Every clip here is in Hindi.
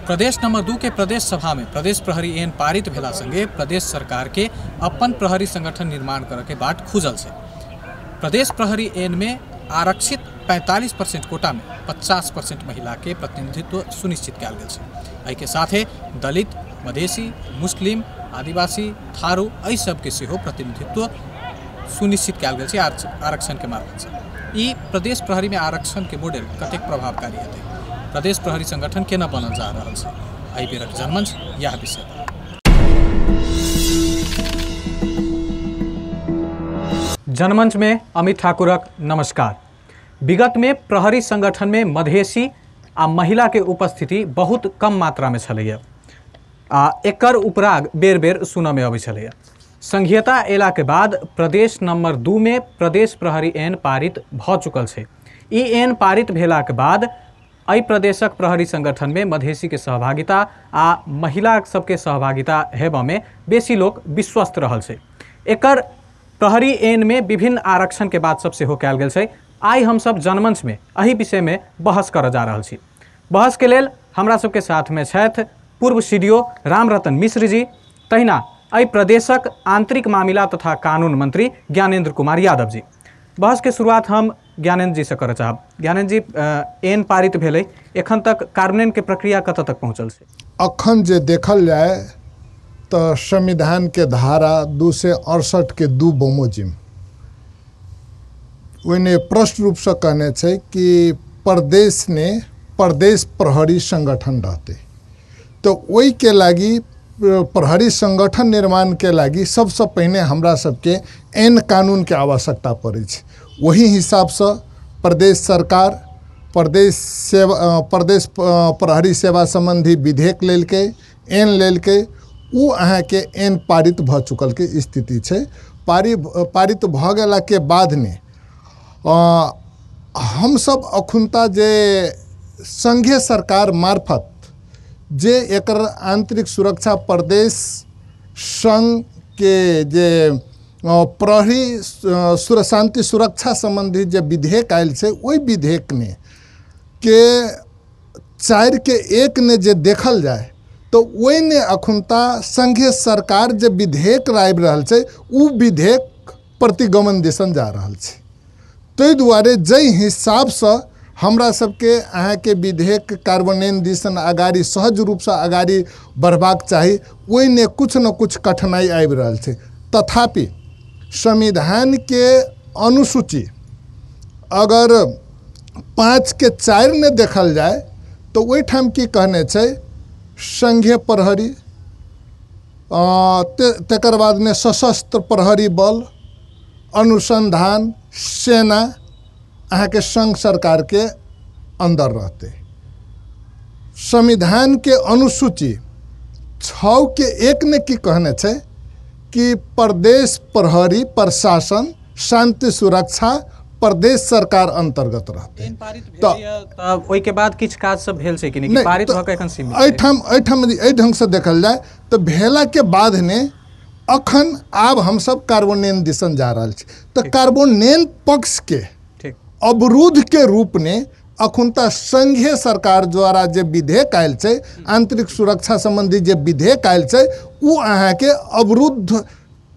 प्रदेश नंबर 2 के प्रदेश सभा में प्रदेश प्रहरी ऐन पारित भेला संगे प्रदेश सरकार के अपन प्रहरी संगठन निर्माण करे के बाट खुजल से। प्रदेश प्रहरी ऐन में आरक्षित 45% कोटा में 50% महिला के प्रतिनिधित्व सुनिश्चित किया गया है। एहि के साथे दलित, मधेसी, मुस्लिम, आदिवासी, थारू एहि सबके सेहो प्रतिनिधित्व सुनिश्चित किया गया है आरक्षण के मार्फत से। ई प्रदेश प्रहरी में आरक्षण के मॉडल कतेक प्रभावकारी हेतै, प्रदेश प्रहरी संगठन केना बनल जा रहल छै, एहि बेरक जनमंच यह विषय। जनमंच में अमित ठाकुरक नमस्कार। विगत में प्रहरी संगठन में मधेसी आ महिला के उपस्थिति बहुत कम मात्रा में छलैया आ एकर उपराग बेर बेर सुनऽ में अबै छलैया। संघीयता अयला के बाद प्रदेश नंबर 2 में प्रदेश प्रहरी ऐन पारित भ चुकल छै। ई ऐन पारित भेला के बाद एहि प्रदेशक प्रहरी संगठन में मधेसी के सहभागिता आ महिला सबके सहभागिता हेबा में बेसी लोग विश्वस्त रहल छै। एकर प्रहरी ऐन में विभिन्न आरक्षण के बात सब सेहो कयल गेल छै। आई हम सब जनमंच में एहि विषय में बहस कर जा रहल छी। बहस के लेल हमरा सबके साथ में छथि पूर्व सीडीओ रामरतन मिश्र जी, तहिना एहि प्रदेशक आंतरिक मामला तथा कानून मंत्री ज्ञानेंद्र कुमार यादव जी। बहस के शुरुआत हम ज्ञानेंद्र जी से करऽ चाहब। ज्ञानेंद्र जी, ऐन पारित भेलै, एखन तक कार्यान्वयन के प्रक्रिया कतऽ तक पहुँचल छै? अखन जे देखल जाए तो संविधान के धारा 268 के 2 बोमोजिम ओने प्रश्न रूप से कहने छै कि प्रदेश ने प्रदेश प्रहरी संगठन रहते, तो वही के लागी प्रहरी संगठन निर्माण के लागी सबसे पहले हमरा सबके ऐन कानून के आवश्यकता पड़े छै। वही हिसाब से प्रदेश सरकार प्रदेश प्रहरी सेवा संबंधी विधेयक लेलकै, ऐन लेलकै, उ अहाँ के ऐन पारित भ चुकल के स्थिति छै। पारित भ गेला के बाद ने हम सब अखुनता जे संघीय सरकार मार्फत जे एकर आंतरिक सुरक्षा प्रदेश संघ के जे प्रहरी शांति सुरक्षा संबंधी जे विधेयक आयल छै, ओहि विधेयक ने के 4 के 1 ने जे देखल जाए तो वही ने अखुनता संघीय सरकार जे विधेयक लाबि रहल छै, उ विधेयक प्रतिगमन दिसन जा रहल छै। ताहि दुआरे जै हिसाब से हमरा सबके अहाँ के विधेयक कार्यान्वयन दिसन अगाड़ी सहज रूप से अगाड़ी बढ़बाक चाही, ओहि ने कुछ न कुछ कठिनाई आबि रहल छै। तथापि संविधान के अनुसूची अगर 5 के 4 ने देखल जाए तो वही ठाम की कहने छै, संघीय प्रहरी तेकर बाद में सशस्त्र प्रहरी बल, अनुसंधान, सेना अहाँ के संघ सरकार के अंदर रहते। संविधान के अनुसूची 6 के 1 ने की कहने छै कि प्रदेश प्रहरी प्रशासन शांति सुरक्षा प्रदेश सरकार अंतर्गत रहते। तो ओहि के बाद किछ काज सब भेल छै कि नहीं, पारित भ के एखन सीमित छै? एहि ढंग से देखल जाए तो भेला के बाद ने अखन आब हम सब कार्यान्वयन दिसन जा रहल छी। तो कार्यान्वयन पक्ष के अवरोध के रूप ने अखुनता संघीय सरकार द्वारा जे विधेयक आयल छै, आंतरिक सुरक्षा संबंधी जे विधेयक आयल छै, उ अहाँ के अवरुद्ध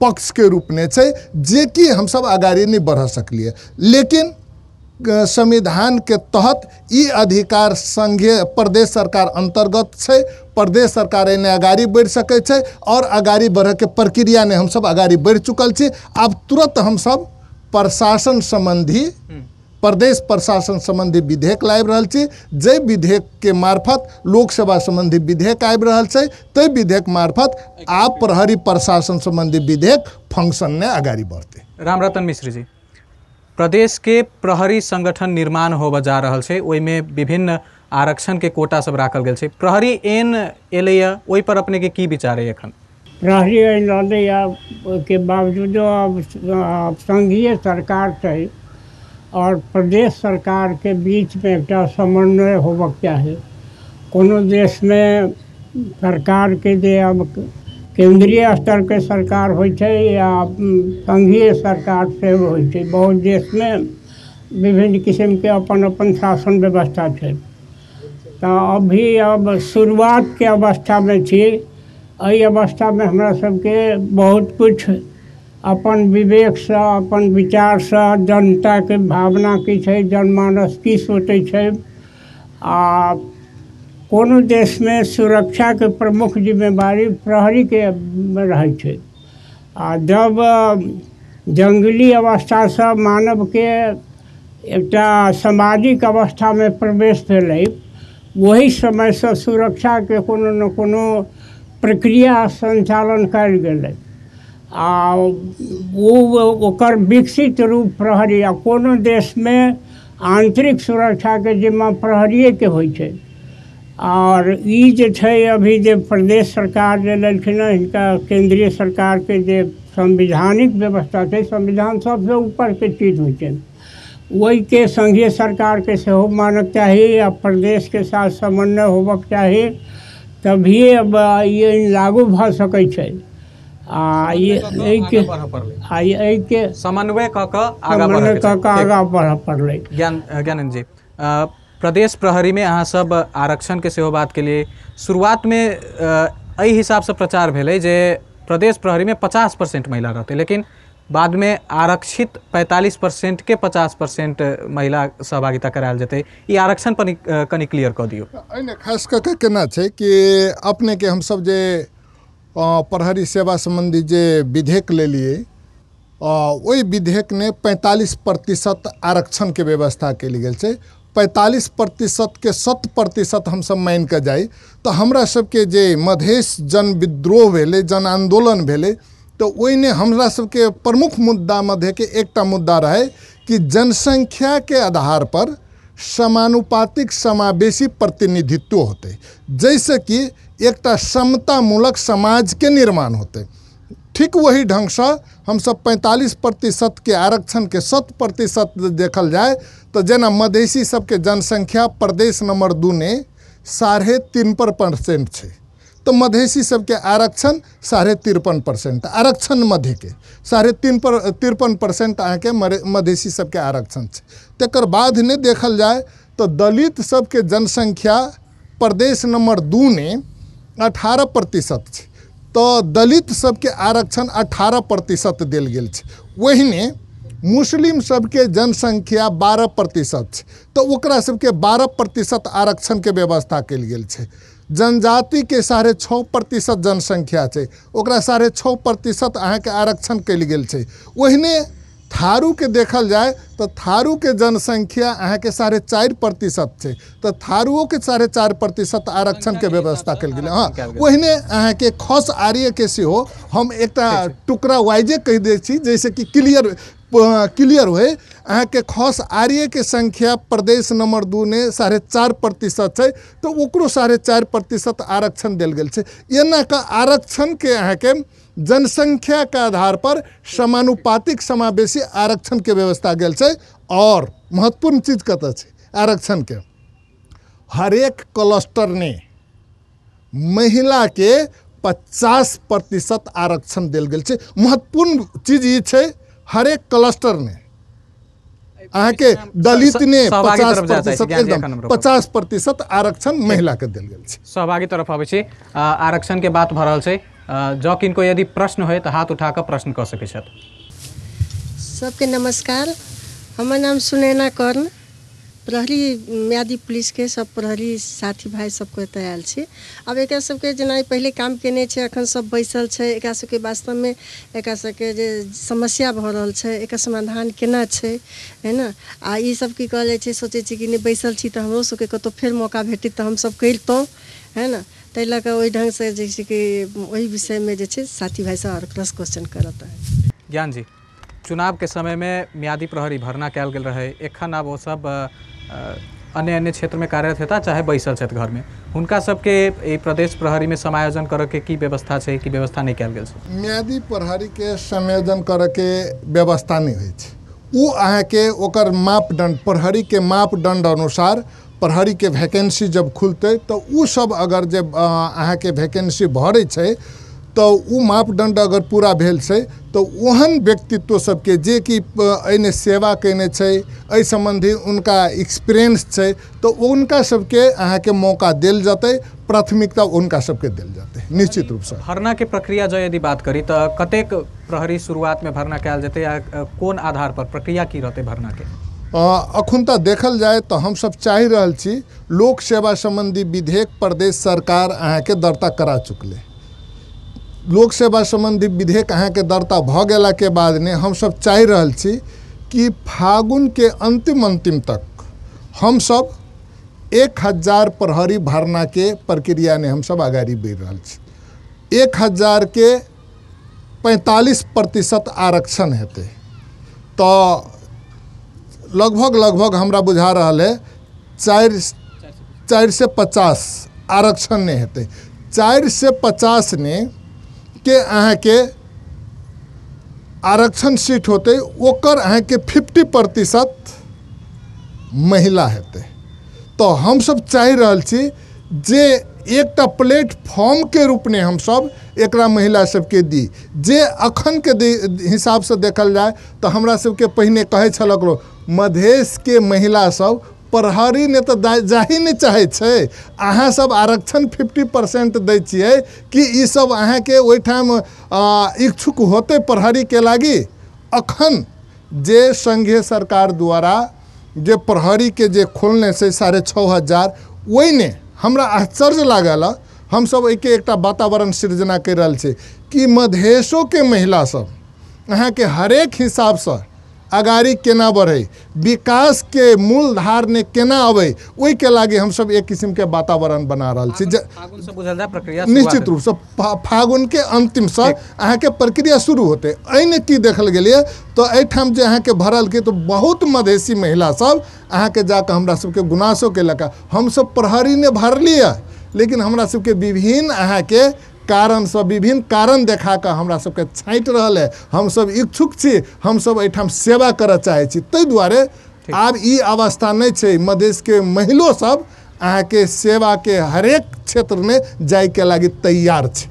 पक्ष के रूप में छै, जे कि हम सब आगाड़ी नहीं बढ़ सकलिए। लेकिन संविधान के तहत ई अधिकार संघीय प्रदेश सरकार अंतर्गत छै। प्रदेश सरकार एने आगाड़ी बढ़ सकै छै और आगाड़ी बढ़े के प्रक्रिया ने हम सब आगाड़ी बढ़ चुकल छी। अब तुरंत हम सब प्रशासन संबंधी प्रदेश प्रशासन संबंधी विधेयक लाबि रहल छी। जे विधेयक के मार्फत लोक सेवा संबंधी विधेयक आबि रहल छै, ते विधेयक मार्फत आप प्रहरी प्रशासन संबंधी विधेयक फंक्शन ने आगाड़ी बढ़ते। रामरतन मिश्र जी, प्रदेश के प्रहरी संगठन निर्माण होबे जा रहल छै, ओहि में विभिन्न आरक्षण के कोटा सब राखल गेल छै। प्रहरी ऐन एलैया, ओहि पर अपने के की विचार है? एखन प्रहरी ऐन एलैया के बावजूद संघीय सरकार छै और प्रदेश सरकार के बीच में एक समन्वय होबक चाही। कोनो देश में सरकार के जे अब केंद्रीय स्तर के सरकार होइ छै या संघीय सरकार से होइ छै, बहुत देश में विभिन्न किस्म के अपन अपन शासन व्यवस्था है। तो अभी अब शुरुआत के अवस्था में छी। एहि अवस्था में हमरा सबके बहुत कुछ अपन विवेक से, अपन विचार से, जनता के भावना की छै, जनमानस की सोचै छै, आ कोनो देश में सुरक्षा के प्रमुख जिम्मेवारी प्रहरी के रहै छै। आ जब जंगली अवस्था से मानव के एकटा सामाजिक अवस्था में प्रवेश भेलै, वही समय से सुरक्षा के कोनो न कोनो प्रक्रिया संचालन कयल गेलै। आ ओकर विकसित रूप प्रहरी, आ कोनो देश में आंतरिक सुरक्षा के जिम्मा प्रहरिये के होइ छै। और ई जे छै अभी जे प्रदेश सरकार जे लेलखिन हँ, हिनका केंद्रीय सरकार के जे संविधानिक व्यवस्था छै, संविधान सबसे ऊपर के चीज होइ छै, वही के संघीय सरकार के सेहो मानक चाही, आ प्रदेश के साथ समन्वय होबक चाही, तभी अब ये लागू भ सकै छै। के समन्वय क के आगा बढ़ पड़लै। ज्ञानंद जी, प्रदेश प्रहरी में अहाँ सब आरक्षण के सेहो बात के लिए शुरुआत में एहि हिसाब से प्रचार भेलै जे प्रदेश प्रहरी में 50% महिला रहते, लेकिन बाद में आरक्षित 45% के 50% महिला सहभागिता करायल जेतै। ई आरक्षण पर कनी क्लियर कऽ दियौ। एहिने खास कऽ के केना छै कि अपने के हम सब जे प्रहरी सेवा संबंधी जे विधेयक लेलिए, ओहि विधेयक ने 45% आरक्षण के व्यवस्था कयल गेल छै। 45% के 100% हम सब मान के जाई तो हमरा सबके जे मधेश जन विद्रोह भेलै, जन आंदोलन भेलै, तो ओहिने हमरा सबके प्रमुख मुद्दा मध्य के एकटा मुद्दा रहे कि जनसंख्या के आधार पर समानुपातिक समावेशी प्रतिनिधित्व होते, जैसे कि एकटा समतामूलक समाज के निर्माण होते। ठीक वही ढंग से हम सब 45% के आरक्षण के 100% देखल जाए तो जेना मधेसी सबके जनसंख्या प्रदेश नंबर 2 ने 3.5% है, तो मधेसी सबके आरक्षण 53.5%, आरक्षण मध्य के 53% आके मधेसी सबके आरक्षण है। तकर बाद ने देखल जाए तो दलित सबके जनसंख्या प्रदेश नंबर 2 ने 18% है, तो दलित सबके आरक्षण 18% देल गेल छै। वहीने मुस्लिम सबके जनसंख्या 12% छै, तो ओकरा सबके 12% आरक्षण के व्यवस्था कयल गेल छै। जनजाति के 6.5% जनसंख्या छै, ओकरा 6.5% अहाँके आरक्षण कयल गेल छै। वहीने थारू के देखल जाए तो थारू के जनसंख्या अहाँके 4.5% छै, तो थारूओं के 4.5% आरक्षण के व्यवस्था कयल गेल। हाँ, वहीने अहाँके खस आर्य के सेहो हम एकटा टुकड़ा वाइजे कह दै छी, जैसे कि क्लियर हुए। अहाँके खस आर्य के संख्या प्रदेश नंबर 2 ने 4.5% है, तो ओकरो 4.5% आरक्षण देल गेल छै। एना का आरक्षण के अहाँके जनसंख्या के आधार पर समानुपातिक समावेशी आरक्षण के व्यवस्था गेल छै। और महत्वपूर्ण चीज कतऽ छै आरक्षण के, हरेक क्लस्टर ने महिला के 50% आरक्षण देल गेल छै। महत्वपूर्ण चीज ये छै, हरेक क्लस्टर ने अहाँके दलित ने 50% एकदम 50% आरक्षण महिला के देल गेल छै। सहभागी तरफ आबै छी, आरक्षण के बात भ रहल छै, जो किनको यदि प्रश्न हो तो हाथ उठा कर प्रश्न कर सकै छथि। सबके नमस्कार, हमर नाम सुनैना कर्ण, प्रहरी म्यादी पुलिस के सब प्रहरी साथी भाई सबको एतऽ आयल छी। अब एकरा सबके जेना पहले काम केने छै, अखन सब बैसल छै, एकरा सबके वास्तव में एकरा सबके जे समस्या भऽ रहल छै एकर समाधान केना छै, है ना। आ ई सब की कहल जाइ छै, सोचै छी कि नहि बैसल छी तऽ हमरो सबके कतौ फेर मौका भेटै तऽ हम सब करितौं, है ना। ताहि लऽ कऽ ओहि ढंग से जैसे कि ओहि विषय में जे छै साथी भाई सब और क्रॉस क्वेश्चन करत है। ज्ञान जी, चुनाव के समय में म्यादी प्रहरी भरना कयल गेल रहे, एखन आब वो सब अन्य अन्य क्षेत्र में कार्यरत हेता चाहे बैसल छथि घर में, हुनका सबके प्रदेश प्रहरी में समायोजन करे के की व्यवस्था छै कि व्यवस्था नहीं कयल गेल छै? म्यादी प्रहरी के समायोजन करे के व्यवस्था नहीं होइ छै। वो अहाँके ओकर मापदंड, प्रहरी के मापदंड अनुसार प्रहरी के वैकेंसी जब खुलते तो उ सब अगर जब अहाँके वैकेंसी भरे छै तो उ मापदंड अगर पूरा भेल छै तो ओहन व्यक्तित्व सबके जे कि एने सेवा कयने छै, एहि संबंधी उनका एक्सपीरियंस छै, तो उनका सबके अहाँके मौका देल जतै, प्राथमिकता उनका सबके देल जतै निश्चित रूप से। भर्ना के प्रक्रिया जो यदि बात करी तो कतेक प्रहरी शुरुआत में भर्ना कयल जेतै या कोन आधार पर प्रक्रिया की रहतै भर्ना के? अखुन तक देखल जाए तो हम सब चाहि रहल छी लोक सेवा संबंधी विधेयक प्रदेश सरकार अहाँके दर्ता करा चुकले। लोक सेवा संबंधी विधेयक अहाँके दर्ता भ गेला के बाद ने हम सब चाहि रहल छी कि फागुन के अंतिम तक हम सब 1000 प्रहरी भरना के प्रक्रिया ने हम सब आगाड़ी बढ़ि रहल छी। 1000 के 45% आरक्षण हेतै तो लगभग हमरा बुझा रहल है 4 से 50 आरक्षण ने हेतै। 4 से 50 ने के अहाँके आरक्षण सीट होते ओकर अहाँके 50% महिला हेतै। तो हम सब चाहि रहल छी जे एकटा प्लेटफॉर्म के रूप में हम सब एकरा महिला सबके दी। जे अखन के हिसाब से देखल जाए तो हमरा सबके पहिने कहे छलक मधेश के महिला सब प्रहरी ने तो जाही नहीं चाहे छे। अहाँ सब आरक्षण 50% दै छियै कि ई सब अहाँके ओहिठाम इच्छुक होते प्रहरी के लागी। अखन जे संघीय सरकार द्वारा जे प्रहरी के जे खोलने से 6500 वही ने हमरा आश्चर्य लागल। हम सब एके एकटा वातावरण सृजना कर रहल छै कि मधेशों के महिला सब अहाँके हरेक हिसाब से अगाड़ी केना बढ़े, विकास के मूलधार ने केना अबै, ओहि के लागे हम सब एक किस्म के वातावरण बना रहल छी। फागुन से बुझल जाए प्रक्रिया निश्चित रूप से फागुन के अंतिम से अहाँके प्रक्रिया शुरू होते। एहिने की देखल गेलिए तो एहिठाम जे अहाँके भरल के तो बहुत मधेसी महिला सब अहाँके जाके हमरा सबके गुनासो के लगा हम सब प्रहरी ने भरलिए, लेकिन हमरा सबके विभिन्न अहाँके कारण सब विभिन्न कारण देखा कर हमरा सबके छाँट रहल है। हम सब इच्छुक छी, हम सब एहिठाम सेवा करऽ चाहे छी। ताहि दुआरे आब ई अवस्था नहीं छै। मधेश के महिलो सब अहाँके सेवा के हरेक क्षेत्र में जाय के लागी तैयार छै।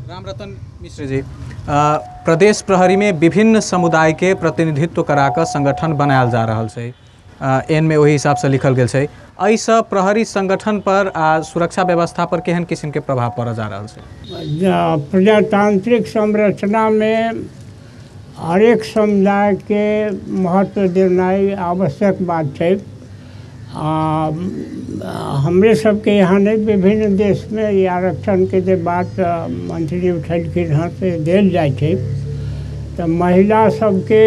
रामरतन मिश्र जी, प्रदेश प्रहरी में विभिन्न समुदाय के प्रतिनिधित्व करा कर संगठन बनायल जा रहल छै। एन में वही हिसाब से लिखल गेल छै। ऐसा प्रहरी संगठन पर सुरक्षा व्यवस्था पर केहन किस्म के प्रभाव पड़ जा रहा है? प्रजातांत्रिक संरचना में हरेक समुदाय के महत्व देनाई आवश्यक बात है। हमरे सबके यहाँ नहीं, विभिन्न देश में ये आरक्षण के जे बात मंत्री उठेलखिन हँ से देल जाए छै। तो महिला सबके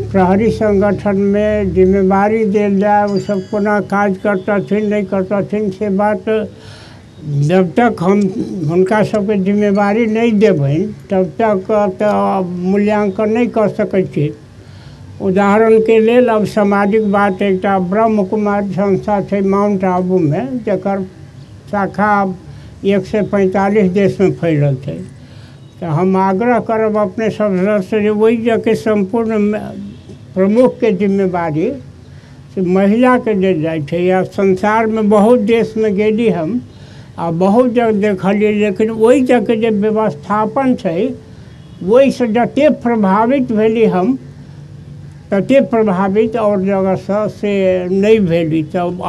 प्रहरी संगठन में जिम्मेवारी देल जाए, वो सब कोना काज करतथिन नहीं करतथिन से बात जब तक हम हुनका सबके जिम्मेवारी नहीं देबनि तब तक तो मूल्यांकन नहीं कर सकै छी। उदाहरण के लेल अब सामाजिक बात एकटा ब्रह्म कुमारी संस्था है माउंट आबू में, जकर शाखा 145 देश में फैलल है। तो हम आग्रह करब अपने सब से वही जगह संपूर्ण प्रमुख के जिम्मेवारी से महिला के दे जाए छै। या संसार में बहुत देश में गेली हम आ बहुत जगह देखलिए, लेकिन वही जगह जे व्यवस्थापन छै वही से जते प्रभावित भेली हम तते प्रभावित और जगह से नहीं भेली। तब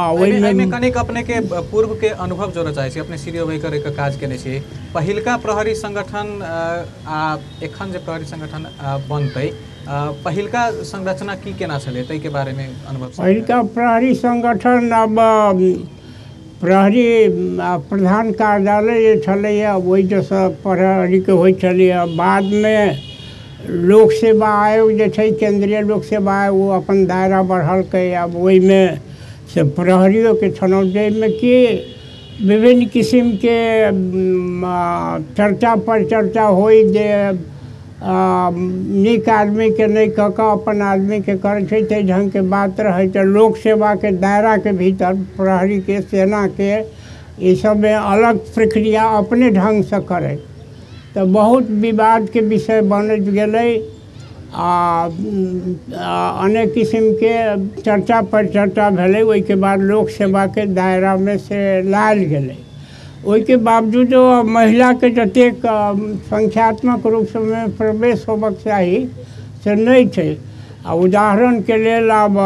में कनिक अपने के पूर्व के अनुभव जोड़े चाहे छी। अपने सीरियो भाई करे के काज केने छी। पहिलका प्रहरी संगठन आ एखन जे प्रहरी संगठन बनतै, पहिलका संरचना की केना छलै तै के बारे में अनुभव? पहिलका प्रहरी संगठन अब प्रहरी प्रधान कार्यालय जे छलैया वही जैसा प्रहरी के होइ छलैया। बाद में लोक सेवा आयोग जे छै, केंद्रीय लोक सेवा आयोग, वो अपन दायरा बढ़लकै। अब वही में से प्रहरियों के छनौ जाहिमे कि विभिन्न किस्म के चर्चा पर चर्चा होई जे नीक आदमी के नहीं कऽ कऽ अपन आदमी के करै छै ताहि ढंग के बात रहे। तो लोक सेवा के दायरा के भीतर प्रहरी के सेना के ये सब में अलग प्रक्रिया अपने ढंग से करे। तो बहुत विवाद के विषय बनत गेलै। अनेक किस्म के चर्चा पर चर्चा भेलै। ओहि के बाद लोक सेवा के दायरा में से लायल गेलै। ओहि के बावजूद महिला के जतेक संख्यात्मक रूप में प्रवेश होबक चाही से नहीं छै। आ उदाहरण के लेल आब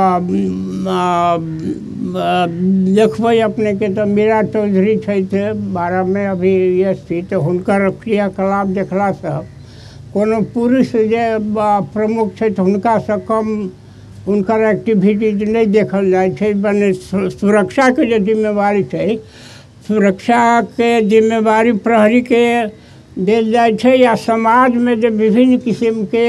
देखबै अपने के तो मीरा चौधरी छथि 12 में अभी स्थित हुनकर क्रियाकलाप देखला से कोनो पुरुष जे प्रमुख छथि हुनका से कम हुनकर एक्टिविटीज नहीं देखल जाए छै। मने सुरक्षा के जे जिम्मेवारी छै सुरक्षा के जिम्मेवारी प्रहरी के देल जाए छै या समाज में जो विभिन्न किस्म के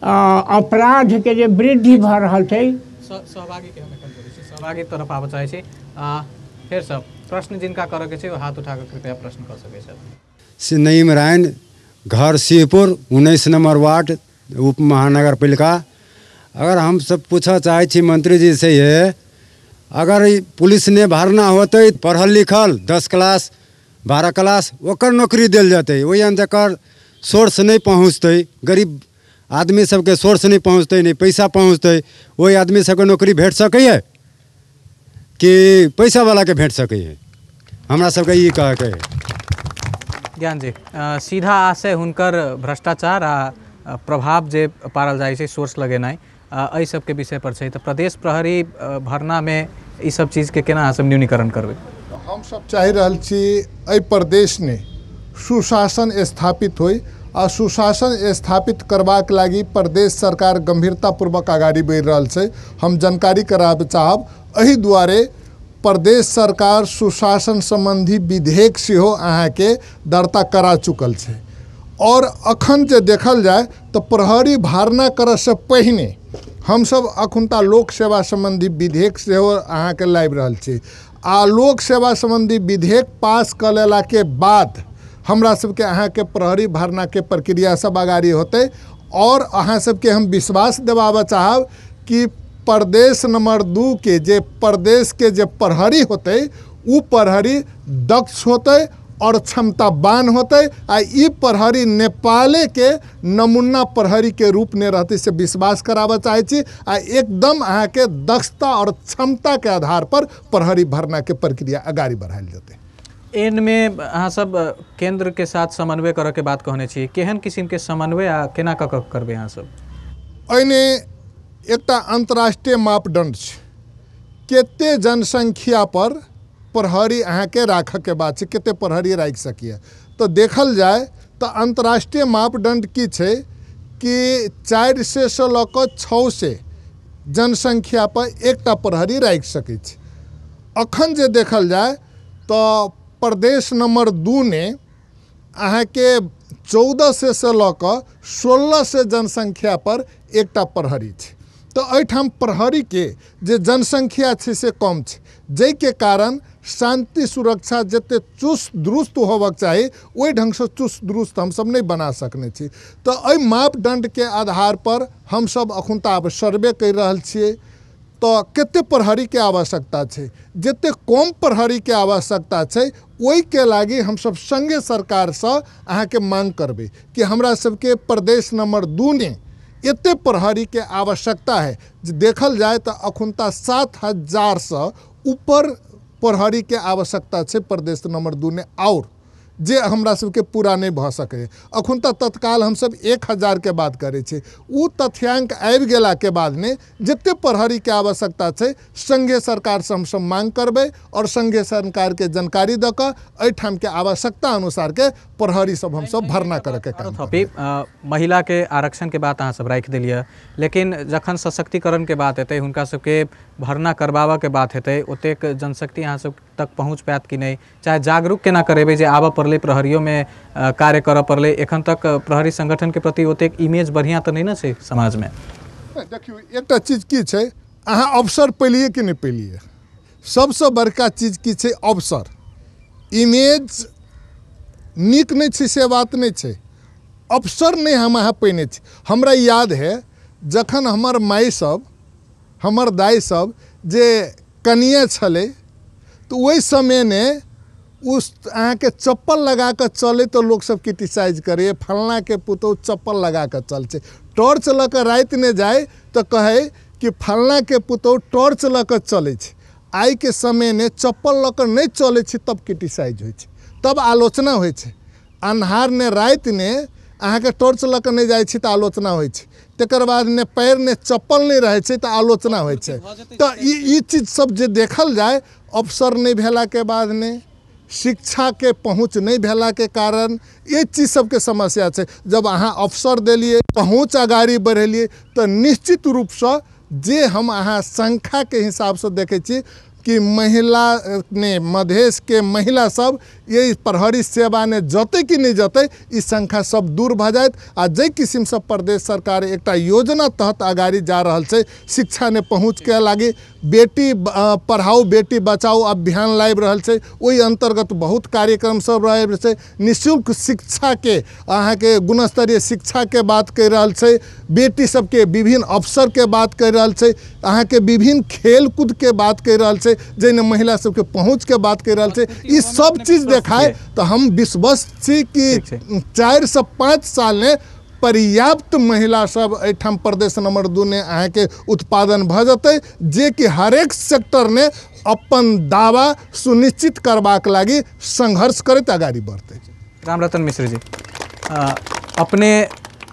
अपराध के जे वृद्धि भ रहल छै सहभागी के हम कल करै छी सहभागी तरफ आबऽ चाहै छी। फेर सब प्रश्न जिनका करऽ के छै वो हाथ उठा कर कृपया प्रश्न कर सकै छथि। सिन्नई रायन घर शिवपुर 19 नंबर वार्ड उप महानगर पालिका। अगर हम सब पूछा चाहे छी मंत्री जी से ये अगर पुलिस ने भरना होते पढ़ल लिखल 10 क्लास 12 क्लास ओकर नौकरी दिल जाते वही जकर सोर्स नहीं पहुँचते गरीब आदमी सबके सोर्स नहीं पहुँचते नहीं पैसा पहुँचते वही आदमी सबके नौकरी भेट सकै कि पैसा वाला के भेट सकै हमरा सबके ये कह के ज्ञान जी सीधा आशय हुनकर भ्रष्टाचार आ प्रभाव जे पारल जाइ छै सोर्स लगेनाइ एहि सबके विषय पर छै। तो प्रदेश प्रहरी भरना में ई सब चीज के केना हम न्यूनीकरण करबै? हम सब चाहि रहल छी एहि प्रदेश ने सुशासन स्थापित होय आ सुशासन स्थापित करबाक लागी प्रदेश सरकार गंभीरतापूर्वक आगाड़ी बढ़ि रहल छै। हम जानकारी कराबे चाहब एहि दुआरे प्रदेश सरकार सुशासन संबंधी विधेयक सेहो अहाँके दर्ता करा चुकल छै और अखन जे देखल जाए तो प्रहरी भरना करऽ से पहिने हम सब अखुनता लोक सेवा संबंधी विधेयक सेहो अहाँके लाबि रहल छी आ लोक सेवा संबंधी विधेयक पास कर लेला के बाद हमरा सबके अहाँके प्रहरी भरना के प्रक्रिया सब आगाड़ी होते और अहाँ सबके हम विश्वास दिवाबऽ चाहब कि प्रदेश नंबर 2 के जे प्रदेश के जे प्रहरी होते उ प्रहरी दक्ष होते और क्षमतावान होते आ ई प्रहरी नेपाले के नमूना प्रहरी के रूप में रहते से विश्वास कराबऽ चाहे छी आ एकदम अहाँ के दक्षता और क्षमता के आधार पर प्रहरी भरना के प्रक्रिया आगाड़ी बढ़ायल जेतै। एन में अहाँ सब केंद्र के साथ समन्वय करऽ के बात कहने छी केहन किस्म के समन्वय आ केना कऽ करबै अहाँ सब? एने एकटा अंतर्राष्ट्रीय मापदंड छै कते जनसंख्या पर प्रहरी अहाँ के राखऽ के बात छै कते प्रहरी राखि सकिए। तो देखल जाए तो अंतर्राष्ट्रीय मापदंड की छै कि 4 से लऽ कऽ 6 से जनसंख्या पर एकटा प्रहरी राखि सकै छै। अखन जे देखल जाए तो प्रदेश नंबर 2 ने अहाँ के 14 से लऽ कऽ 16 से जनसंख्या पर एकटा प्रहरी छै। तो एहिठाम प्रहरी के जे जनसंख्या छै से कम छै जै के कारण शांति सुरक्षा जते चुस्त दुरुस्त होबक चाही ओहि ढंग से चुस्त दुरुस्त हम सब नहीं बना सकने छी। तो एहि मापदंड के आधार पर हम सब अखुनता आब सर्वे कर रहल छियै तो कते प्रहरी के आवश्यकता छै जते कम प्रहरी के आवश्यकता छै ओहि के लागी हम सब संगे सरकार से अहाँ के मांग करबै कि हमरा सबके प्रदेश नंबर 2 ने एते प्रहरी के आवश्यकता है। देखल जाए तो अखुनता 7000 से ऊपर प्रहरी के आवश्यकता है प्रदेश नंबर 2 ने और जे हमरा सबके पूरा नहीं भ सके। अखुनता तत्काल हम सब 1000 के बात करे छे उ तथ्यांक आबि गेला के बाद ने जते प्रहरी के आवश्यकता है संघीय सरकार से हम सब मांग करबे और संघीय सरकार के जानकारी द क एठाम के आवश्यकता अनुसार के प्रहरी सब हम सब भरना करे के काम। महिला के आरक्षण के बात अहाँ सब राखि देलिए लेकिन जखन सशक्तिकरण के बात हेतै हुनका सबके भरना करबाबऽ के बात हेतै ओतेक जनशक्ति अहाँ सब तक पहुँच पायत कि नहीं चाहे जागरूक केना करेबै जे आबऽ पड़लै प्रहरियों में कार्य करऽ पड़लै एखन तक प्रहरी संगठन के प्रति ओतेक इमेज बढ़िया तो नहीं ना छै समाज में? देखियो एकटा चीज की छै अहाँ अवसर पेलिए कि नहीं पेलिए सबसे बड़का चीज की छै अवसर इमेज नीक नहीं छै से बात नहीं छै अवसर नहीं हम अहाँ पेने छी। हमरा याद है जखन हमर माई सब हमर दाई सब जे कनिए छलै तो वही समय ने उस अहाँ के चप्पल लगा कर चले तो लोग सब क्रिटिसाइज करे फलना के पुतौ चप्पल लगा कर चल छै टॉर्च ल कर रात ने जाए तो कहे कि फलना के पुतौ टॉर्च ल कर चले छै। आई के समय ने चप्पल ल कर नहीं चले छै तब क्रिटिसाइज होइ छै। तब आलोचना होइ छै। अन्हार ने रात ने अहाँके टॉर्च लऽ कऽ नहि जाइ छी तऽ आलोचना होइ छै। तकर बाद ने पैर ने चप्पल नहीं रहे छै तऽ आलोचना होइ छै। तऽ ई चीज सब जे देखल जाए, अवसर नहीं भेला के बाद ने शिक्षा के पहुँच नहीं भेला के कारण ये चीज सबके समस्या छै। जब अहाँ अवसर देलिए, पहुँच अगाड़ी बढ़ेलिए तो निश्चित रूप से जे हम अहाँ संख्या के हिसाब से देखे छी कि महिला ने मधेश के महिला सब ये प्रहरी सेवा ने जते कि नहीं जते ई संख्या सब दूर भ जाए। आ जे किस्म से प्रदेश सरकार एकटा योजना तहत अगाड़ी जा रहल छै शिक्षा ने पहुँच के लागी, बेटी पढ़ाओ बेटी बचाओ अभियान लाइब रहल छै। ओहि अंतर्गत बहुत कार्यक्रम सब रहे छै। निःशुल्क शिक्षा के अहाँ के गुणस्तरीय शिक्षा के बात कर रहल छै। बेटी सबके विभिन्न अवसर के बात कर रहल छै। अहाँ के विभिन्न खेल कूद के बात कर रहल छै, जैने महिला सबके पहुँच के बात कर रहल छै। ई सब चीज देखाए तो हम विश्वास छी कि 4 से 5 साल में पर्याप्त महिला सब एठाम प्रदेश नंबर 2 ने अहाँ के उत्पादन भ जते, जे कि हरेक सेक्टर ने अपन दावा सुनिश्चित करबाक लागी संघर्ष करते आगाड़ी बढ़ते। रामरतन मिश्र जी, अपने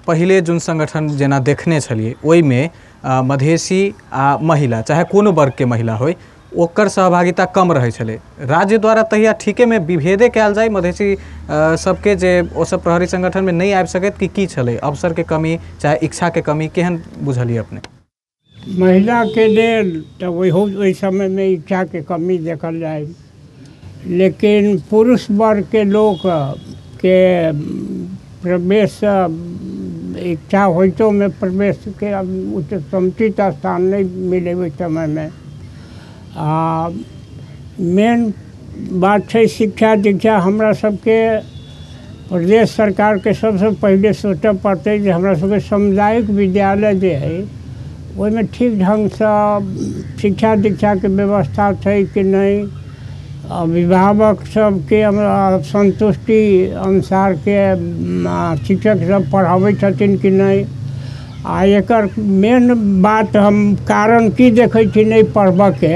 पहले जोन संगठन जेना देखने छलिए ओई में मधेसी आ महिला चाहे कोनो वर्ग के महिला होय ओकर सहभागिता कम रहे छले। राज्य द्वारा तहिया ठीके में विभेदे कयल जाए मधेसी सबके जे ओ सब प्रहरी संगठन में नहीं आबि सकैत कि की छले? अवसर के कमी चाहे इच्छा के कमी केहन बुझलिए अपने? महिला के लेल तो वही समय में इच्छा के कमी देखल जाए, लेकिन पुरुष वर्ग के लोग के प्रवेश इच्छा होइतो में प्रवेश के उचित समुचित स्थान नहीं मिले उस समय में। मेन बात है शिक्षा दीक्षा हमरा सबके प्रदेश सरकार के सबसे पहले सोचे पड़ते जे हमरा सबके सामुदायिक विद्यालय जे है ओहि में ठीक ढंग से शिक्षा दीक्षा के व्यवस्था है कि नहीं, अभिभावक सबके संतुष्टि अनुसार के शिक्षक सब पढ़ाबै छथिन कि नहीं। आ एकर मेन बात हम कारण की देखै छी नहीं पढ़बऽ के,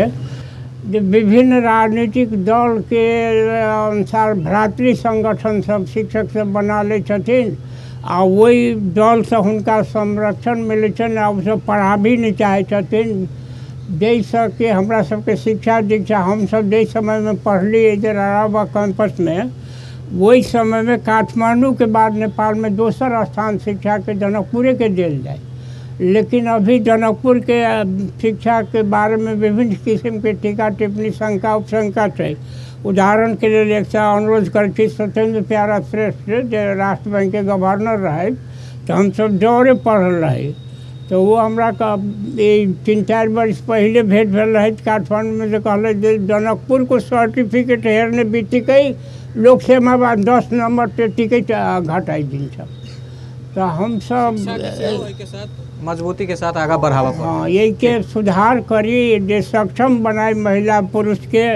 जे विभिन्न राजनीतिक दल के अनुसार भ्रातृ संगठन सब शिक्षक सब बना ले छथिन आ वही दल से हुनका संरक्षण मिले छन आ उ सब पढ़ा भी नहीं चाहे छथिन। जैसे कि हमरा सबके शिक्षा दीक्षा हम सब जे समय में पढ़ली इधर अराबा कैंपस में, वही समय में काठमांडू के बाद नेपाल में दोसर स्थान शिक्षा के जनकपुरे के देल जाए। लेकिन अभी जनकपुर के शिक्षा के बारे में विभिन्न किस्म के टीका टिप्पणी शंका उपशंका है। उदाहरण के लिए एक अनुरोध कर सत्येंद्र प्यारा श्रेष्ठ जो राष्ट्र बैंक के गवर्नर रहे तो हम सब दौरे पढ़ रहे, तो वो हमरा 3-4 वर्ष पहले भेंट भेल रहे काठमांडू में, जो कहले जनकपुर को सर्टिफिकेट हेरने बीतिकै लोक सेवा बाद 10 नंबर पे टिकट घटाई दिन छ। तो हम सब मजबूती के साथ आगे बढ़ावा। हाँ, यही के सुधार करी जे सक्षम बनाए महिला पुरुष के।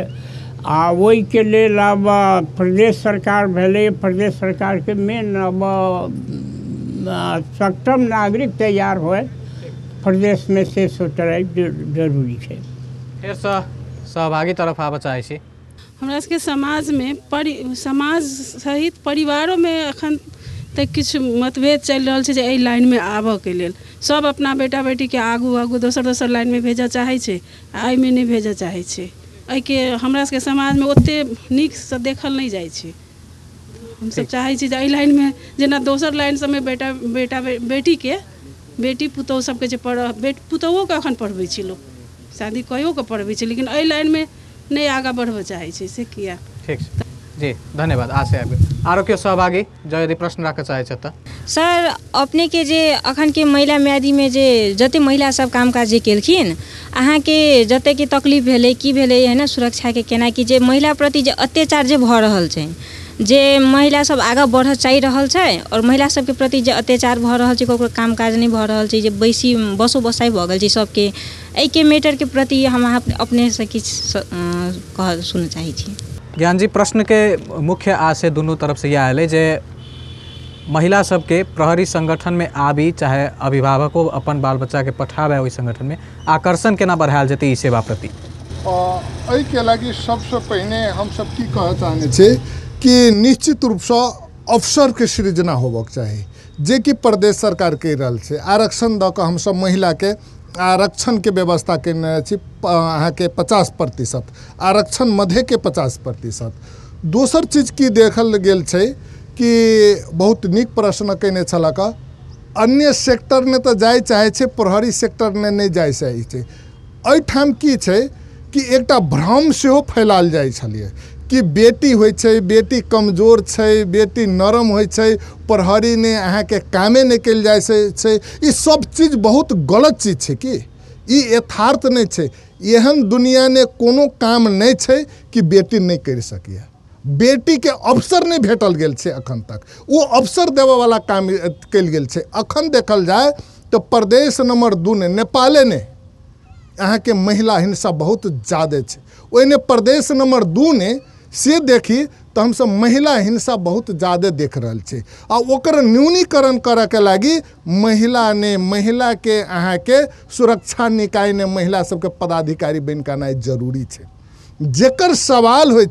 आ वही के लेल अब प्रदेश सरकार भेले, प्रदेश सरकार के मेन अब सक्षम नागरिक तैयार होए प्रदेश में से सोचनाइ जरूरी है। फिर सहभागी तरफ आबऽ चाहे छी। हमरा सबके समाज में समाज सहित परिवारों में अखन तक किछु मतभेद चल रहा है। एहि लाइन में आबऽ के लेल सब अपना बेटा बेटी के आगू आगू दोसर लाइन में भेजऽ चाहे छे, एहि में नहीं भेजऽ चाहे छे। एहि के हमरा सबके समाज में ओते नीक से देखल नहीं जाए छे। हम सब चाहे छी एहि लाइन में जेना दोसर लाइन सब में बेटा बेटी के बेटी पुतौह सबके जे पुतौहो के अखन पढ़बै छी लोग, शादी कहियो के पढ़बै छी, लेकिन एहि लाइन में नहीं आगा बढ़बऽ चाहे छी से किया। ठीक जी, धन्यवाद। आशा आबि आरो केओ सहभागी जो यदि प्रश्न राखऽ चाहे छथि सर, अपने के जे अखन के महिला म्यादी में जे जते महिला सब काम काज जे केलखिन, अहाँ के जते के तकलीफ भेलै की भेलै है ना सुरक्षा के केना कि जे महिला प्रति जे अत्याचार जे भ रहल छै, जे महिला सब आगे बढ़ चाहि रहल छै और महिला सब के प्रति जे अत्याचार भ रहल छै, कोकरो काम काज नहीं भ रहल छै, जे बसो बसाई भ गेल छै सबके, एहि के मैटर के प्रति हम अपने से किछ कह सुनना चाहे छी। ज्ञान जी, प्रश्न के मुख्य आशय दोनों तरफ से यह आए जे महिला सबके प्रहरी संगठन में आबी चाहे अभिभावकों अपन बाल बच्चा के पठावे ओहि संगठन में आकर्षण केना बढ़ायल जेतै ई सेवा प्रति। एहि के लागी सबसे पहिने हम सब की कह चाहने छी कि निश्चित रूप से अवसर के सृजना होबक चाहिए जे कि प्रदेश सरकार कहि रहल छै। आरक्षण दऽ कऽ हमसब महिला के आरक्षण के व्यवस्था केने छी अहाँ के 50%, आरक्षण मध्य के 50%। दोसर चीज की देखल गेल छै कि बहुत नीक प्रश्न केने छलक, अन्य सेक्टर ने तो जाय चाहे छै, प्रहरी सेक्टर ने नहीं जाय चाहे छै। एहिठाम की छै कि एकटा भ्रम सेहो फैलाल जाइ छलिए कि बेटी होइ छै, बेटी कमजोर छै, बेटी नरम होइ छै, प्रहरी ने अहाँ के कामे नहीं कल जाय छै। ई सब चीज बहुत गलत चीज छै कि ई यथार्थ नहीं छै। एहन दुनिया ने कोनो काम नहीं छै कि बेटी नहीं कर सकिए। बेटी के अवसर नहीं भेटल गेल छै अखन तक, वो अवसर देवे वाला काम कल गेल छै। अखन देखल जाए तो प्रदेश नंबर 2 ने नेपाले ने अहाँ के महिला हिंसा बहुत ज़्यादा है। ओने प्रदेश नंबर 2 ने से देखी तो हम सब महिला हिंसा बहुत ज़्यादा देख रहा है। आ ओकर न्यूनीकरण करे के लागी महिला के अहाँ के सुरक्षा निकाय ने महिला सबके पदाधिकारी बन के आना जरूरी है। जेकर सवाल हो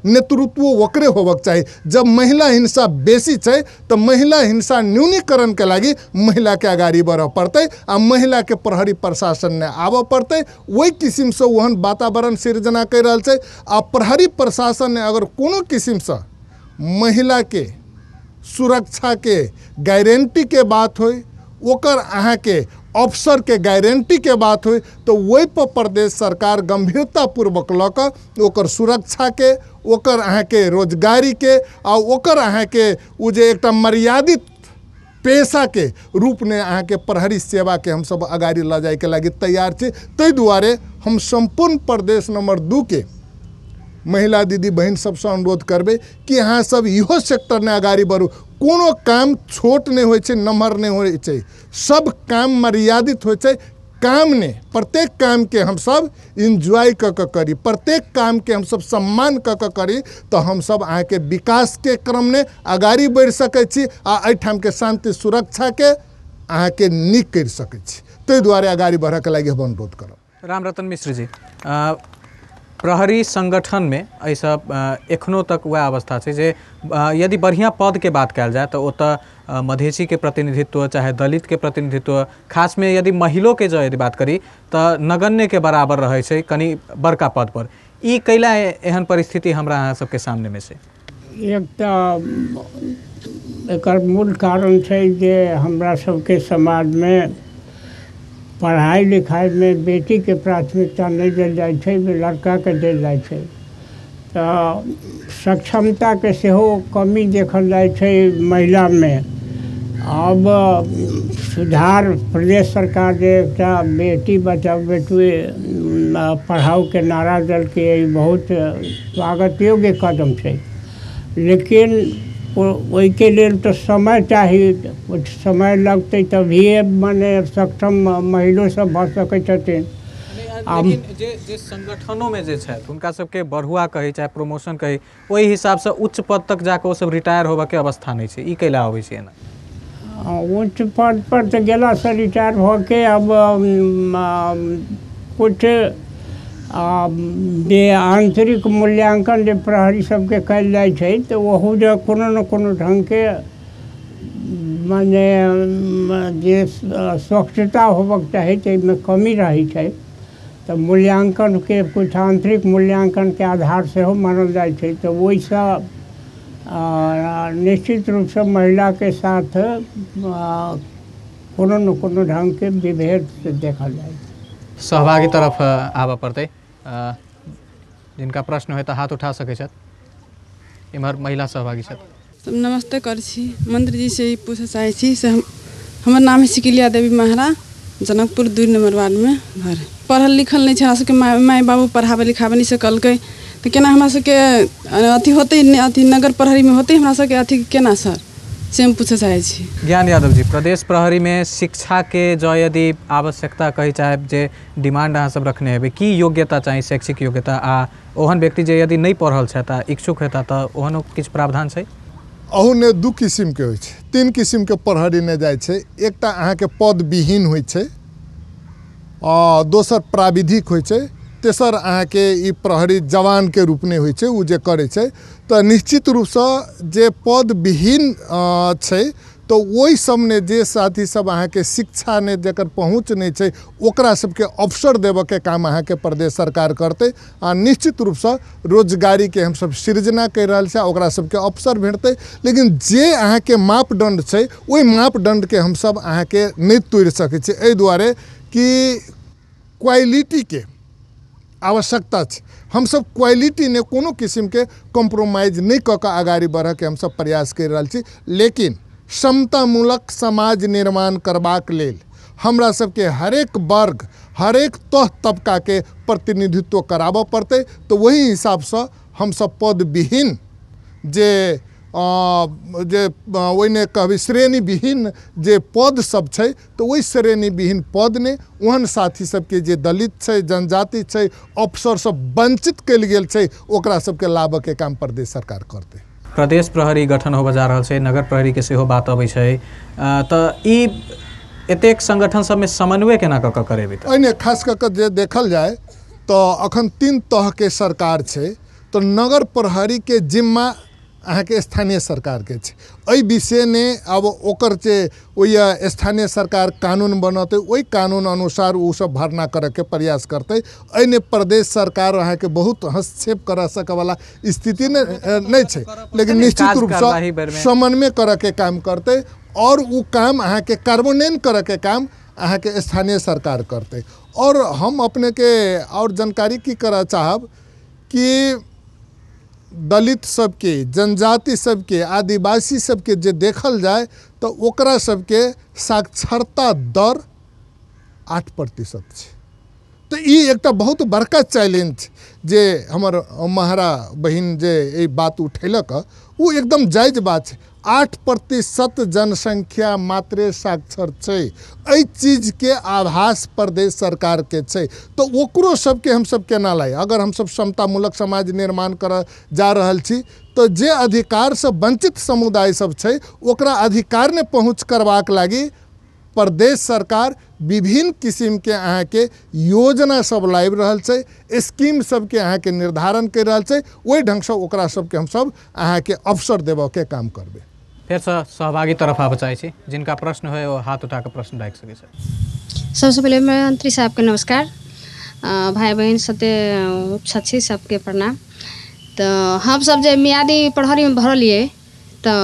नेतृत्व ओकरे होबक चाहिए। जब महिला हिंसा बेसी है तो महिला हिंसा न्यूनीकरण के लागी महिला के आगाड़ी बढ़ पड़ते आ महिला के प्रहरी प्रशासन ने आब पड़ते। वही किस्म से ओहन वातावरण सृजना कर रहा है। आ प्रहरी प्रशासन ने अगर कोनो किस्म से महिला के सुरक्षा के गारंटी के बात हो, ओकर अहाँ के अवसर के गारंटी के बात हो, तो वही पर प्रदेश सरकार गंभीरतापूर्वक लऽ ओकर सुरक्षा के, ओकर अहाँ के रोजगारी के आ ओकर अहाँ के उ जे एकटा मर्यादित पेशा के रूप ने अहाँ के प्रहरी सेवा के हम सब आगाड़ी ल जाए के लागी तैयार छी। ताहि दुआरे हम संपूर्ण प्रदेश नंबर 2 के महिला दीदी बहन सबसे अनुरोध करबे कि अहाँ सब इहो सेक्टर ने आगाड़ी बढ़ू। कोनो काम छोट नहीं होय छै, नम्हर नहीं होय छै, सब काम मर्यादित होय छै। काम ने प्रत्येक काम के हम सब इंजॉय क करी, प्रत्येक काम के हम सब सम्मान क करी, तो हम सब अहाँ के विकास के क्रम ने आगाड़ी बढ़ सकै छी आ एहिठाम के शांति सुरक्षा के अहाँ के नीक कर सकै छी। ताहि दुआरे आगाड़ी बढ़े के लागी हम अनुरोध करब। रामरतन मिश्र जी, प्रहरी संगठन में ऐसा एखनो तक वह अवस्था है जे यदि बढ़िया पद के बात कल जाए तो ओतऽ मधेसी के प्रतिनिधित्व चाहे दलित के प्रतिनिधित्व, खास में यदि महिलों के जो यदि बात करी तो नगण्य के बराबर रहे छै कनी बड़का पद पर। ई कैला एहन परिस्थिति हमरा अहाँ सबके सामने में से? एक तो एकर मूल कारण छै जे हमरा सबके समाज में पढ़ाई लिखाई में बेटी के प्राथमिकता नहीं देल जाय छै, लड़का के देल जाय छै। तो सक्षमता के सेहो कमी देखल जाय छै महिला में। अब सुधार प्रदेश सरकार जे एकटा बेटी बचाओ बेटी पढ़ाओ के नारा दल के बहुत स्वागत योग्य कदम छै, लेकिन वही के लेल तो समय चाहिए। कुछ समय लगते तभी माने सक्षम महिला सब भऽ सकै छथिन। लेकिन जे संगठनों में जे छै उनका सबके बढ़ुआ कही चाहे प्रमोशन कही वही हिसाब से उच्च पद तक जाके वो सब रिटायर होबे के अवस्था नहीं छै। ई कैला होवे छै ना? उच्च पद पर तो गेला से रिटायर हो के अब कुछ जे आंतरिक मूल्यांकन जे प्रहरी सबके कल जाय छै तो वहू जे कोनो न कोनो ढंग के माने जे स्वच्छता होबक चाही ताहिमे कमी रही छै। तो मूल्यांकन के कुछ आंतरिक मूल्यांकन के आधार से हो मानल जाय छै। तो वैसा निश्चित रूप से महिला के साथ कोनो न कोनो ढंग के विभेद से देखल जाए। सहभागी तरफ आबऽ पड़ते, जिनका प्रश्न है तो हाथ उठा सके छथि। इम्हर महिला सहभागी छथि। नमस्ते कर छी, मंत्री जी से पूछे चाहे छी से हमर नाम है सिकिलिया देवी महरा, जनकपुर 2 नंबर वार्ड में घर। पढ़ल लिखल नहीं छै, हमरा सबके माय बाबू पढ़ाबे लिखाबे नहीं सकलकै, तो केना हमरा सबके अथी होते अथी नगर प्रहरी में होते हमरा सबके अथी केना सर से हम पूछे चाहे छी। ज्ञान यादव जी, प्रदेश प्रहरी में शिक्षा के जो यदि आवश्यकता कही चाहे जे डिमांड अहाँ सब रखने हेबे की योग्यता चाहिए, शैक्षिक योग्यता आ ओहन व्यक्ति जे यदि नहीं पढ़ल छथि इच्छुक हेता तो ओहन किछु प्रावधान छै? अहू ने 2 किस्म के होइ छै, 3 किस्म के प्रहरी ने जाय छै। एकटा अहाँ के पद विहीन होइ छै, दोसर प्राविधिक होइ छै, तेसर अहाँके ई प्रहरी जवान के रूप में होइ छै उ जे करै छै तो निश्चित रूप से जे पद विहीन छै तो वही सब ने जे साथी सब अहाँके शिक्षा ने जकर पहुँच नहीं छै ओकरा सबके अवसर देव के काम अहाँके प्रदेश सरकार करते आ निश्चित रूप से रोजगारी के हम सब सृजना कर रहल छै ओकरा सबके अवसर भेटते लेकिन जे अहाँके मापदंड छै ओहि मापदंड के हम सब अहाँके नहीं तोड़ सकै छी एहि दुआरे कि क्वालिटी के आवश्यकता छै हम सब क्वालिटी ने कोनो किस्म के कॉम्प्रोमाइज नहीं क के आगाड़ी बढ़ के हम सब प्रयास कर रहल छी लेकिन समतामूलक समाज निर्माण करबाक लेल हमरा सबके हरेक वर्ग हरेक तह तबका के प्रतिनिधित्व कराबऽ पड़ते तो वही हिसाब से हम सब पद विहीन जे ओहिने कहबै श्रेणी विहीन जे पद सब छै तो वही श्रेणी विहीन पद ने ओहन साथी सबके जे दलित छै जनजाति छै अवसर से वंचित कल गेल छै ओकरा सबके लाभ के काम प्रदेश सरकार करते। प्रदेश प्रहरी गठन होबऽ जा रहल छै नगर प्रहरी के सेहो बात अबै छै तऽ ई एतेक संगठन सब में समन्वय केना कऽ करेबै तऽ एहिने खास कऽ जे देखल जाए तो अखन 3 तरह के सरकार छै तो नगर प्रहरी के जिम्मा अहाँके स्थानीय सरकार के छै एहि विषय ने अब ओकर जे ओहि स्थानीय सरकार कानून बनते वही कानून अनुसार वो सब भरना करे के प्रयास करते एहिने प्रदेश सरकार अहाँके बहुत हस्तक्षेप कर सके वाला स्थिति नहीं छै लेकिन निश्चित रूप से समन्वय करे के काम करते और वो काम अहाँके कार्यान्वयन करे के काम अहाँके स्थानीय सरकार करते। और हम अपने के और जानकारी की करा चाहब कि दलित सबके जनजाति सबके आदिवासी सबके जे देखल जाए तो ओकरा सबके साक्षरता दर 8% छै तो ई एकटा बहुत बड़का चैलेंज जे हमर महारा बहिन जे ई बात उठेलक वो एकदम जायज बात छै 8% जनसंख्या मात्रे साक्षर छै एहि चीज के आभास प्रदेश सरकार के छै तो ओकरो सबके हम सब केना लाई अगर हम सब समतामूलक समाज निर्माण कर जा रहल छी तो जे अधिकार से वंचित समुदाय सब छै ओकरा अधिकार ने पहुँच करबाक लागी प्रदेश सरकार विभिन्न किस्म के अहाँके योजना सब लाइब रहल छै स्कीम सबके अहाँके निर्धारण कर रहल छै ओहि ढंग से ओकरा सबके हम सब अहाँके अवसर देबऽ के काम करबे। फिर से सहभागी तरफ आबऽ चाहै छी जिनका प्रश्न है वो हाथ उठा के प्रश्न राख सके छै। सबसे पहले मंत्री साहब के नमस्कार भाई बहन सत्य छछी सबके प्रणाम। तो हम सब जे मियादी प्रहरी में भरलिए तो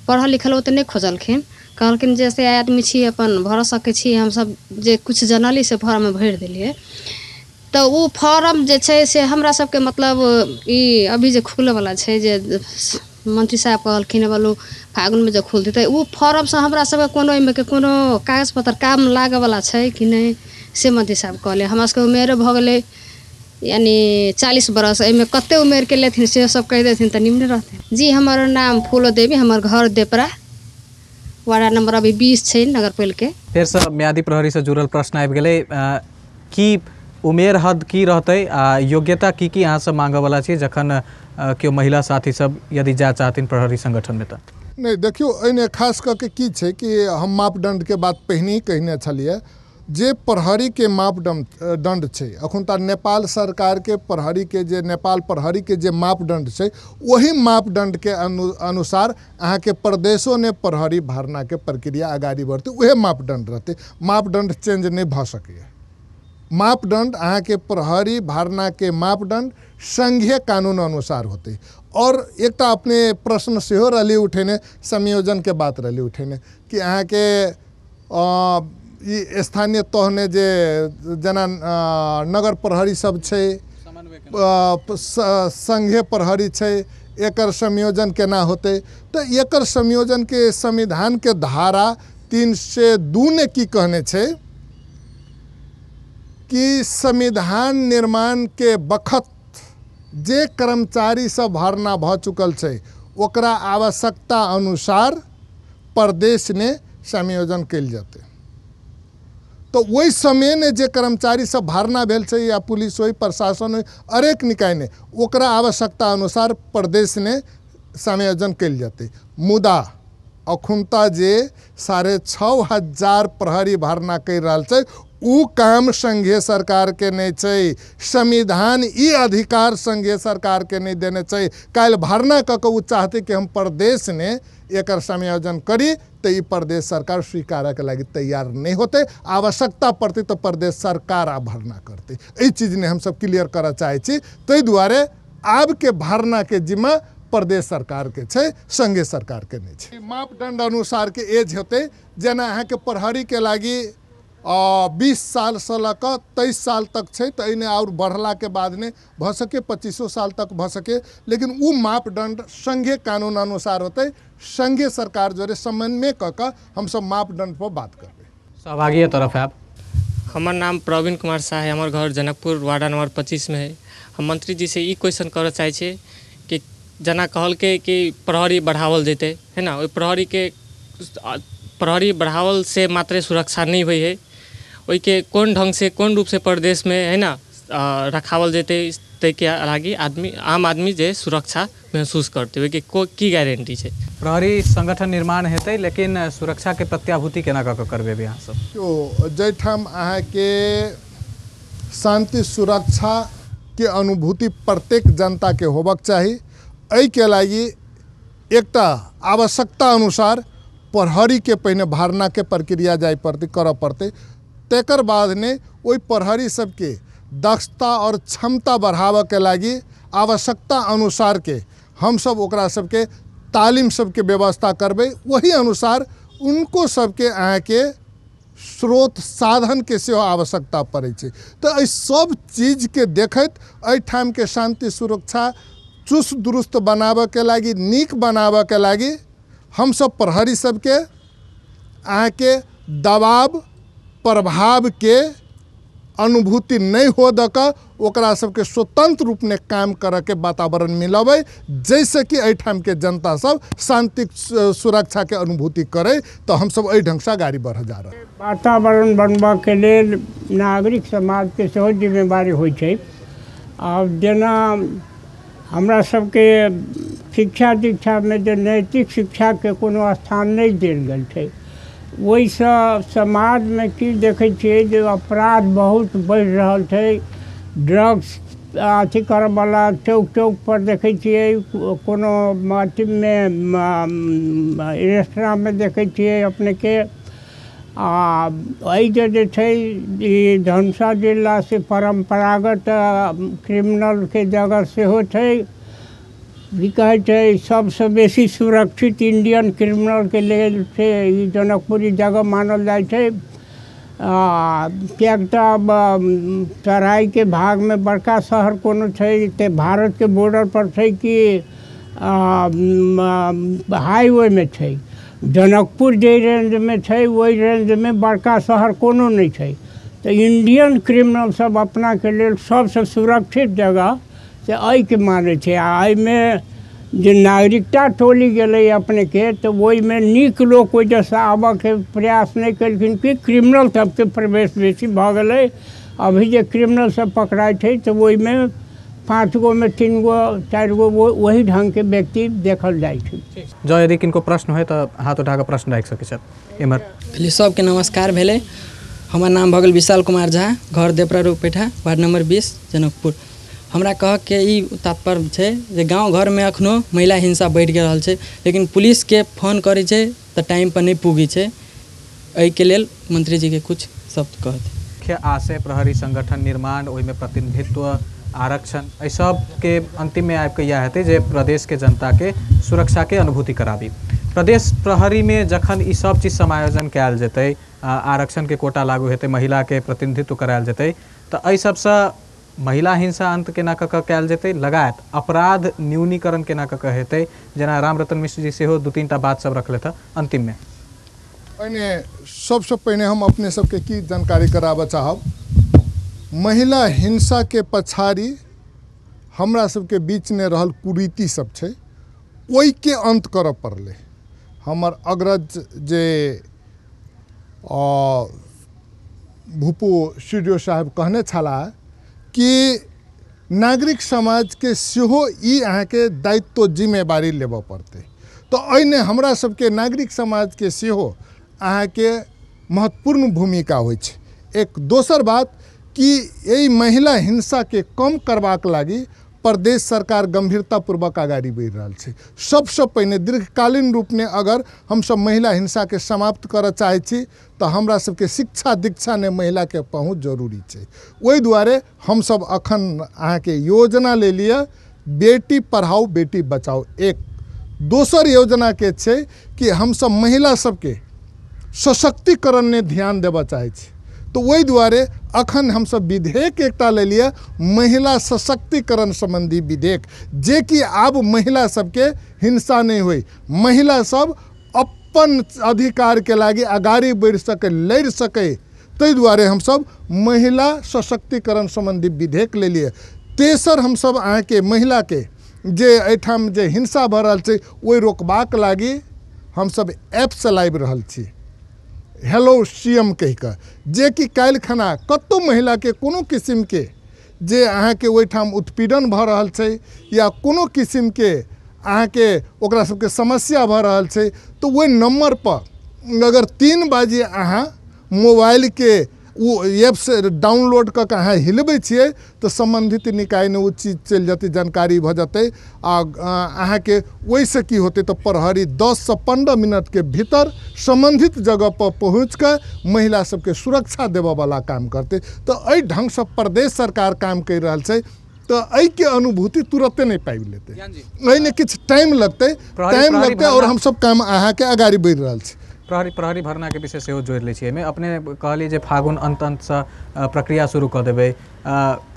पढ़ल लिखल ओते नहीं खोजलखिन कहलखिन जैसे आदमी छी अपन भर सके छी हम सब जे कुछ जनली से फॉर्म में भर दिलिए तो वो फॉर्म जे छै से हमरा सबके मतलब ई अभी जे खुले वाला छै जे मंत्री साहब कहलखिन बोलू फागुन में जो खुलते तो वो फॉर्म से हमरा सबके कोनो एमे के कोनो कागज पत्र काम लागे वाला छै कि नहीं से मंत्री साहब कहले हमरा सबके उम्र भ गेले यानी 40 बरस एमे कते उम्र के लेथिन से सब कह देथिन तो निम्न रहते। जी हमार नाम फूलो देवी हमार घर देपरा वार्ड नंबर अभी 20 छै नगर पालिका के। फिर से म्यादी प्रहरी से जुड़ल प्रश्न आबि गेलै की उमेर हद की रहते आ योग्यता की यहाँ से मांगे वाला छी जखन केओ महिला साथी सब यदि जा चाहथिन प्रहरी संगठन में तो नहीं देखियो एने खास करके की छै कि हम मापदंड के बात पहिने ही कहने छलिए जे प्रहरी के मापदंड छै अखन त नेपाल सरकार के प्रहरी के जे नेपाल प्रहरी के जे मापदंड छै वही मापदंड के अनुसार अहाँ के प्रदेशों ने प्रहरी भरना के प्रक्रिया आगाड़ी बढ़ते वह मापदंड रहते मापदंड चेंज नहीं भ सके मापदंड अहाँ के प्रहरी भरना के मापदंड संघीय कानून अनुसार होते। और एक अपने प्रश्न से रही उठेने संयोजन के बात रही उठेने कि अहाँ के ई स्थानीय तह ने जे जना नगर प्रहरी सब छै संघीय प्रहरी छै एकर संयोजन केना होते तो एकर संयोजन के संविधान के धारा 302 ने की कहने छै कि संविधान निर्माण के बखत जे कर्मचारी सब भरना भ चुकल छै ओकरा आवश्यकता अनुसार प्रदेश ने संयोजन कल जाते तो वही समय ने जे कर्मचारी सब भरना भेल छै या पुलिस हो प्रशासन हो हरेक निकाय ने ओकरा आवश्यकता अनुसार प्रदेश ने संयोजन कल जाते। मुदा अखुनता जे 6,500 प्रहरी भरना कर रहा छै उ काम संघीय सरकार के नहीं छै, संविधान ई अधिकार संघीय सरकार के नहीं देने छै। काल भरना क के उ चाहते कि हम प्रदेश ने एकर समायोजन करी तो ई प्रदेश सरकार स्वीकार के लगी तैयार नहीं होते। आवश्यकता पड़ती तो प्रदेश सरकार आ भरना करते। ई चीज ने हम सब क्लियर करऽ चाहे छी। ताहि दुआरे आब के भरना के जिम्मा प्रदेश सरकार के छै, संघीय सरकार के नहीं छै। मापदंड अनुसार के एज होते, जेना अहाँ के प्रहरी के लागी 20 साल से लऽ कऽ 23 साल तक छै, तो इन्हें और बढ़ला के बाद ने भ सके 25 साल तक भ सके, लेकिन वो मापदंड संघीय कानून अनुसार होते। संघीय सरकार जो समन्वय क के हम सब मापदंड पर बात करबे। सहभागी तरफ है आप। हमार नाम प्रवीण कुमार शाह है, हमार घर जनकपुर वार्ड नंबर 25 में है। हम मंत्री जी से ई क्वेश्चन करऽ चाहे छे कि जना कहल के कि प्रहरी बढ़ावल देते है ना, ओइ प्रहरी बढ़ावल से मात्र सुरक्षा नहीं हुई है, ओइ के कौन ढंग से कौन रूप से प्रदेश में है ना रखावल देते ते के लागी आदमी आम आदमी जे सुरक्षा महसूस करते हुए कि की गारंटी है। प्रहरी संगठन निर्माण हेतै, लेकिन सुरक्षा के प्रत्याभूति केना क के करबे अहाँ सब? तो जैठाम अहाँ के शांति सुरक्षा के अनुभूति प्रत्येक जनता के होबक चाही। एहि के लागी एकटा आवश्यकता अनुसार प्रहरी के पहिने भरना के प्रक्रिया जाय पड़ते, करऽ पड़ते। तेकर बाद ने ओइ प्रहरी सबके दक्षता और क्षमता बढ़ावे के लागी आवश्यकता अनुसार के हम सब ओकरा सबके तालीम सबके व्यवस्था करबे। वही अनुसार उनको सबके अहाँ के स्रोत साधन के सेहो आवश्यकता पड़े छै। तो इस सब चीज के देखैत एहिठाम के शांति सुरक्षा चुस्त दुरुस्त बनावे के लागी, नीक बनावे के लागी हम सब प्रहरी सबके अहाँ के दबाव प्रभाव के अनुभूति नहीं हो दक ओकरा सबके स्वतंत्र रूप में काम करे के वातावरण मिलबे, जैसे कि एहिठाम के जनता सब शांति सुरक्षा के अनुभूति करे। तो हम सब एहि ढंग से आगाड़ी बढ़ जा रहे। वातावरण बनबा के लेल नागरिक समाज के सेहो जिम्मेवारी होइ छै। अब जेना हमरा सबके शिक्षा दीक्षा में जो नैतिक शिक्षा के कोनो स्थान नहीं देल गेल छै, ओहिसँ समाज में की देखै छियै जे अपराध बहुत बढ़ि रहल छै। ड्रग्स अथी करऽवला चौक चौक पर देखै छियै, कोनो अथी में रेस्टोरेंट में देखै छियै अपने के। एहि जे छै ई धनुषा जिला से परम्परागत क्रिमिनल के जगह सेहो छै। भी कहै छै सबसे बेसी सुरक्षित इंडियन क्रिमिनल के लेल से ई जनकपुरी जगह मानल जाइ छै। किएक तऽ तराई के भाग में बड़का शहर कोनो छै, ते भारत के बॉर्डर पर छै कि हाईवे में छै। जनकपुर जे रेंज में छै वही रेंज में बड़का शहर कोनो नहीं छै। तो इंडियन क्रिमिनल सब अपना के लेल सबसे सुरक्षित जगह से एहि के माने छै। एहि में जे नागरिकता टोली गेलै अपने के, तो वही में नीक लोक वजह से आबऽ के प्रयास नहीं केलखिन कि क्रिमिनल सबके प्रवेश बेसी भऽ गेलै। अभी जे क्रिमिनल सब पकड़ाई छै तो वही में 5 गो में 3 गो 4 गो वही ढंग के व्यक्ति देखल जाइ छै। जो यदि किनको प्रश्न हो तो हाथ उठा के प्रश्न राखि सकै छथि एमहर। पहले सबके नमस्कार भेलै। हमर नाम भऽ गेल विशाल कुमार झा, घर देपरा रोपेठा, वार्ड नंबर 20 जनकपुर। हमरा कह के ई तात्पर्य छै जे गाँव घर में अखनो महिला हिंसा बढ़ि रहल छै, लेकिन पुलिस के फोन करै छै तो टाइम पर नहीं पुगी छै। एहि के लेल मंत्री जी के कुछ शब्द कहते। मुख्य आशय प्रहरी संगठन निर्माण, ओहि में प्रतिनिधित्व, आरक्षण, एहि सब के अंतिम में आबि के इएह हेतै जे प्रदेश के जनता के सुरक्षा के अनुभूति कराबी। प्रदेश प्रहरी में जखन ई सब चीज समायोजन कयल जेतै, आरक्षण के कोटा लागू हेतै, महिला के प्रतिनिधित्व करायल जेतै, तो एहि सबसँ महिला हिंसा अंत केना कऽ कयल जेतै, लगायत अपराध न्यूनीकरण केना कऽ हेतै, जेना रामरतन मिश्र जी सेहो 2-3 टा बात सब रखले था अंतिम में। पहिने सबसे पहिने हम अपने सबके की जानकारी कराबऽ चाहब। महिला हिंसा के पछाड़ी हमरा सबके बीच में रहल कुरीति सब छै, ओहि के अंत करऽ पड़लै। हमर अग्रज जे भूपू सीडीओ साहब कहने छलाह कि नागरिक समाज के सेहो ई अहाँ के दायित्व जिम्मेवारी लेबऽ पड़तै। तो एहिने हमरा सबके नागरिक समाज के सेहो अहाँ के महत्वपूर्ण भूमिका होइ छै। एक दोसर बात कि यही महिला हिंसा के कम करबाक लागी प्रदेश सरकार गंभीरतापूर्वक आगाड़ी बढ़ि रहा है। सबसे पहले दीर्घकालीन रूप में अगर हम सब महिला हिंसा के समाप्त कर चाहे छी तो हमरा सबके शिक्षा दीक्षा ने महिला के पहुँच जरूरी है। वही दुआरे हम सब अखन अहाँ के योजना ले लिया बेटी पढ़ाओ बेटी बचाओ। एक दोसर योजना के छे कि हम सब महिला सबके सशक्तिकरण ने ध्यान देवा चाहे छी। तो वही दुआरे अखन हम सब विधेयक एकटा ले लिया महिला सशक्तिकरण संबंधी विधेयक, जे कि आब महिला सबके हिंसा नहीं हुई, महिला सब अपन अधिकार के लागी आगाड़ी बढ़ सके, लड़ सके। तै दुआरे हम सब महिला सशक्तिकरण संबंधी विधेयक ले लिए। तेसर हम सब अहाँ के महिला के जे एठाम जे हिंसा भ रहल छै ओहि रोकबाक लागी हम सब ऐप चलाबि रहल छी, हेलो सीएम कह कऽ, जे कि काल्हि खना कतौ महिला के कोनो किस्म के जे अहाँ के ओहिठाम उत्पीड़न भ रहल छै या कोनो किस्म के अहाँ के ओकरा सबके समस्या भ रहल छै तो ओहि नंबर पर अगर 3 बजे अहाँ मोबाइल के वो ऐप से डाउनलोड कऽ अहाँ हिलबै छियै तो संबंधित निकाय ने वो चीज चलि जेतै, जानकारी भ जेतै। अहाँ के ओहिसँ की होतै तो प्रहरी 10 से 15 मिनट के भीतर संबंधित जगह पर पहुँच कर महिला सबके सुरक्षा देबऽ वाला काम करते। तो एहि ढंग से प्रदेश सरकार काम कर रहल छै। तो एहि के अनुभूति तुरंते नहीं पाबि लेते, एहिमे किछु टाइम लगते और हम सब काम अहाँ के आगाड़ी बढ़ि रहल छै। प्रहरी भरना के विषय सेहो जोड़ि लै छियै एहिमे। अपने कहलिए जे फागुन अंत प्रक्रिया शुरू कऽ देबै,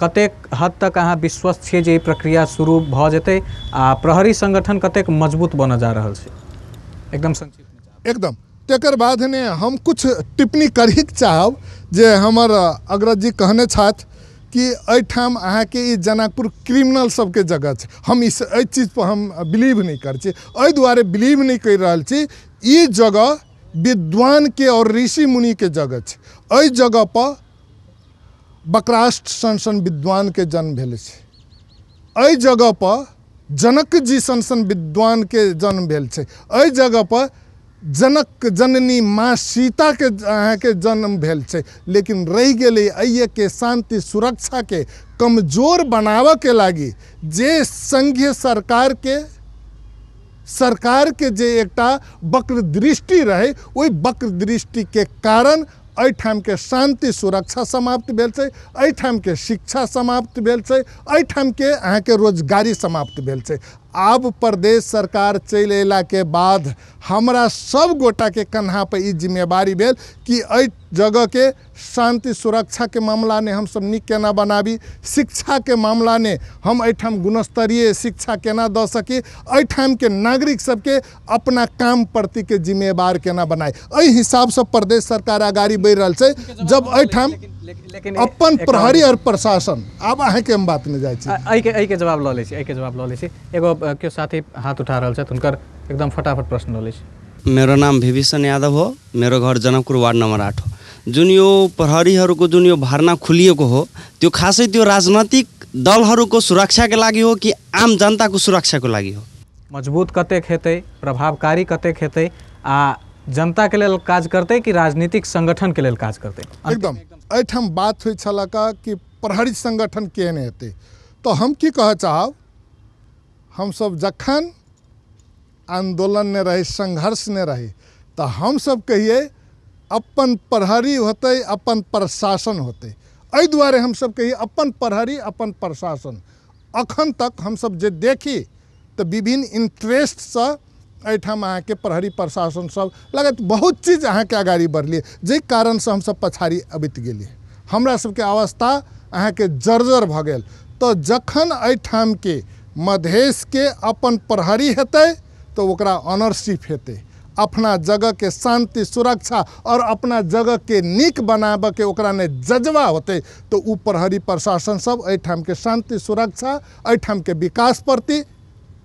कतेक हद तक अहाँ विश्वस्त छियै जे ई प्रक्रिया शुरू भऽ जेतै आ प्रहरी संगठन कतेक मजबूत बनऽ जा रहल छै? एकदम संक्षिप्त में। एकदम तकर बाद ने हम कुछ टिप्पणी करही चाहब जे हमर अग्रज जी कहने छथि कि एहिठाम अहाँ के ई जनकपुर क्रिमिनल सबके जगह छै। हम इस एहि चीज पर हम बिलीव नहीं कर छी, एहि दुआरे बिलीव नहीं कर रहल छी। ई जगह विद्वान के और ऋषि मुनि के जगह छै। एहि जगह पर बकराष्ट सन विद्वान के जन्म भेल छै। एहि जगह पर जनक जी सन विद्वान के जन्म भेल छै। एहि जगह पर जनक जननी माँ सीता के अहाँ के जन्म भेल छै। लेकिन रहि गेलै एहि के शांति सुरक्षा के कमजोर बनाबऽ के लागी जे संघीय सरकार के जे एकटा वक्र दृष्टि रहे, ओहि वक्र दृष्टि के कारण एहिठाम के शांति सुरक्षा समाप्त भेल छै, एहिठाम के शिक्षा समाप्त भेल छै, एहिठाम के अहाँ के रोजगारी समाप्त भेल छै। आब प्रदेश सरकार चलि अयला के बाद हमरा सब गोटा के कन्हा पर ई जिम्मेवारी भेल कि एहि जगह के शांति सुरक्षा के मामला ने हम सब नीक केना बनाबी, शिक्षा के मामला ने हम एहिठाम गुणस्तरीय शिक्षा केना दऽ सकी, एहिठाम के नागरिक सबके अपना काम प्रति के जिम्मेवार केना बनाए। एहि हिसाब से प्रदेश सरकार आगाड़ी बढ़ि रहल छै। जब एहिठाम अपन प्रहरी और प्रशासन, आब अहाँ के हम बात में जाइ छी, एहि के जवाब लऽ लै छी, एगो केओ साथी हाथ उठा रहल छथि, हुनकर एकदम फटाफट प्रश्न लऽ लै छी। मेरो नाम विभीषण यादव हो, मेरो घर जनकपुर वार्ड नंबर 8 हो। जुन यो प्रहरीहरूको जुन यो भर्ना खुलिएको हो त्यो खासै त्यो राजनीतिक दलहरूको सुरक्षाको लागि हो कि आम जनताको सुरक्षाको लागि हो? मजबूत कतेक हेतै, प्रभावकारी कतेक हेतै, आ जनता के लेल काज करतै कि राजनीतिक संगठन के लेल काज करतै? एकदम एहिठाम बात होइ छलक कि प्रहरी संगठन केहन हेतै, तो हम की कह चाहब, हम सब जखन आंदोलन ने रहे, संघर्ष ने रहे, तो हम सब कहिए अपन प्रहरी होते, अपन प्रशासन होते। एहि दुआरे हम सब कहिए अपन प्रहरी अपन प्रशासन। अखन तक हम सब जे देखी तो विभिन्न इंटरेस्ट से एहिठाम अहाँ के प्रहरी प्रशासन सब लगत बहुत चीज अहाँ के आगाड़ी बढ़लिए, जे कारण से हम सब पछाड़ी अबित गेलिए। हमरा सबके अवस्था अहाँ के जर्जर भ गेल। तो जखन एहिठाम के मधेश के अपन प्रहरी हेतै तो ओकरा ऑनरशिप हेतै, अपना जगह के शांति सुरक्षा और अपना जगह के नीक बनाबऽ के ओकरा ने जज्बा होते, तो उ प्रहरी प्रशासन सब एहिठाम के शांति सुरक्षा, एहिठाम के विकास प्रति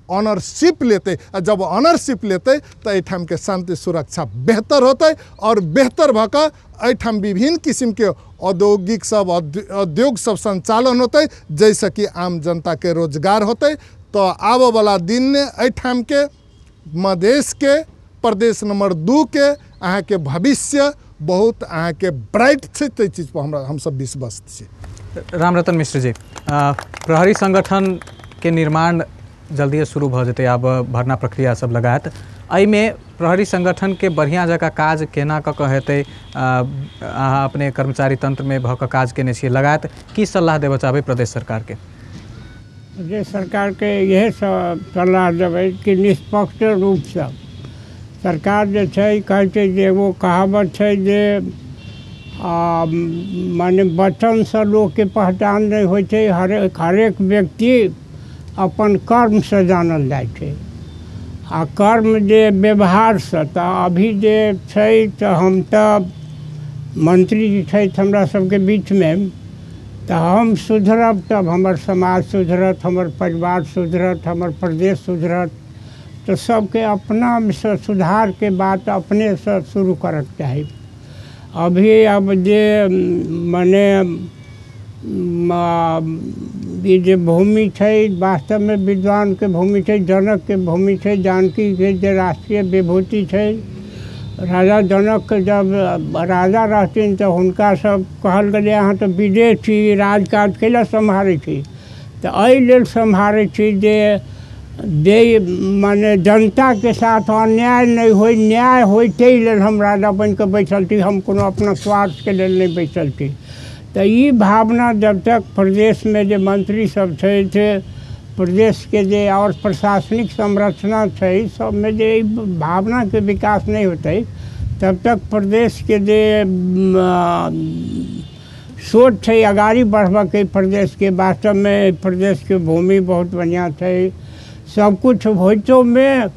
ऑनरशिप लेते। और जब ऑनरशिप लेते तो एहिठाम के शांति सुरक्षा बेहतर होते और बेहतर भऽ कऽ एहिठाम विभिन्न किस्म के औद्योगिक सब उद्योग सब संचालन होते, जैसे कि आम जनता के रोजगार होते। तो आबऽ वाला दिन में एहिठाम के मधेश के प्रदेश नंबर 2 के अहाँ के भविष्य बहुत अहाँके ब्राइट छै, ताहि चीज पर हमरा हमसब विश्वस्त छी। रामरतन मिश्र जी, प्रहरी संगठन के निर्माण जल्दी शुरू भ जेतै, आब भरना प्रक्रिया सब लगायत, एहिमे प्रहरी संगठन के बढ़िया जगह काज केना क के हेतै, अहाँ अपने कर्मचारी तंत्र में भ के काज केने छियै, लगायत की सलाह देबऽ चाहबै प्रदेश सरकार के? प्रदेश सरकार के यह सलाह देबै कि निष्पक्ष रूप से सरकार जे छै कहै छै जे एगो कहावत छै जे माने वचन से लोग के पहचान नहीं होइ छै, हरेक व्यक्ति अपन कर्म से जानल जाइ छै, आ कर्म जे व्यवहार से। तो अभी जे छै तो हम तो मंत्री जी छै हमरा सबके बीच में, तो हम सुधरब तब हमर समाज सुधरत, हमर परिवार सुधरत, हमर प्रदेश सुधरत। तो सबके अपना से सुधार के बात अपने से शुरू करके चाही। अभी अब जे माने ये जे भूमि छै वास्तव में विद्वान के भूमि छै, जनक के भूमि छै, जानकी के जे राष्ट्रीय विभूति छै। राजा जनक के जब राजा रहथिन तो हुनका सब कहल गेलै अहाँ तो विदेश छी, राजकाज कैला सम्हारै छी? तो एहि लेल सम्हारै छी जे माने जनता के साथ अन्याय नहीं होय, न्याय होय, ताहि लेल हम राजा बन के बैठल छी, हम कोनो अपना स्वार्थ के लेल नहीं बैठल छी। तो ये भावना जब तक प्रदेश में जो मंत्री सब छै, प्रदेश के जे और प्रशासनिक संरचना छै, सब में जे भावना के विकास नहीं होते, तब तक प्रदेश के जे सोच छै अगाड़ी बढ़बा के प्रदेश के। वास्तव में प्रदेश के भूमि बहुत बढ़िया छै, सब कुछ होइतो में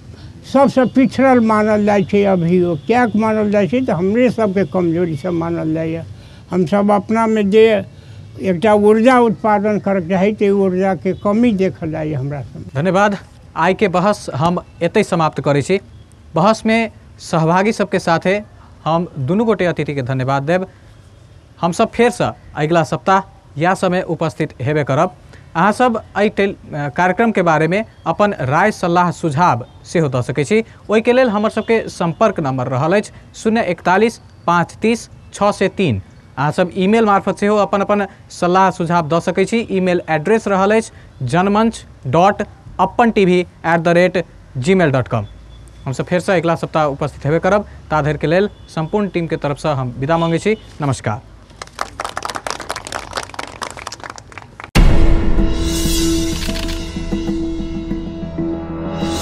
सबसे पिछड़ल मानल जाए छै। अभी वो क्या मानल जाए छै तो हमरे सबके कमजोरी से मानल जाए। हम सब अपना में जे एकटा ऊर्जा उत्पादन करके चाही, तो ऊर्जा के कमी देखल जाए हमरा सब। धन्यवाद। आइ के बहस हम एतै समाप्त करै छी। बहस में सहभागी सबके साथे हम दुनू गोटे अतिथि के धन्यवाद देब। हम सब फेर से अगला सप्ताह या समय उपस्थित हेबे करब। अहाँ सब एहि कार्यक्रम के बारे में अपन राय सलाह सुझाव सेहो दऽ सकै छी। ओहि के लेल हमर सबके संपर्क नंबर रहल अछि 041 530 603। अहाँ सब ईमेल मार्फत सेहो अपन अपन सलाह सुझाव दऽ सकै छी। ईमेल एड्रेस रहल अछि janmanch.appan.tv@gmail.com। हम सब फेर से अगला सप्ताह उपस्थित हेबे करब। ता धरि के लेल संपूर्ण टीम के तरफ से हम विदा मांगै छी। नमस्कार।